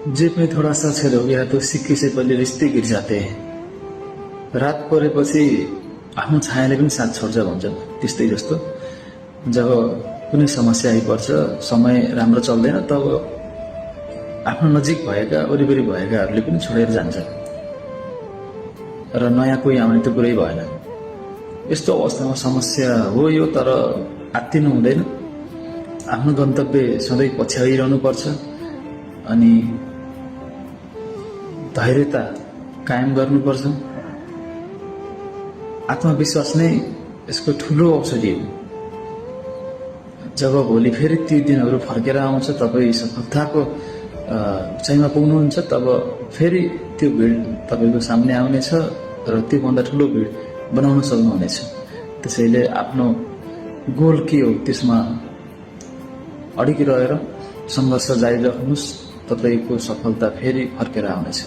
जेब में थोड़ा सा छेद हो गया तो सिक्के से पहले रिश्ते गिर जाते हैं। रात परेपछि आफ्नो छायाले पनि साथ छोड्छ भन्छन्। त्यस्तै जस्तो जब कुनै समस्या आइपर्छ, समय राम्रो चल्दैन, तब आफ्नो नजिक भएका वरिपरि भएकाहरूले पनि छोडेर जान्छ र नयाँ कोही आउने त कुरै भएन। यस्तो अवस्थामा समस्या हो यो, तर आत्तिनु हुँदैन। आफ्नो गन्तव्य सधैँ पछ्याइरहनु पर्छ अनि धैर्यता कायम गर्नुपर्छ। आत्मविश्वास नै यसको ठुलो औषधि हो। जब भोलि फेरि ती दिनहरू फर्केर आउँछ, तपाईँ सफलताको उचाइमा पुग्नुहुन्छ, तब फेरि त्यो भिड तपाईँको सामने आउनेछ र त्योभन्दा ठुलो भिड बनाउन सक्नुहुनेछ। त्यसैले आफ्नो गोल के हो त्यसमा अडिग रहेर सङ्घर्ष जारी राख्नुहोस्, तपाईँको सफलता फेरि फर्केर आउनेछ।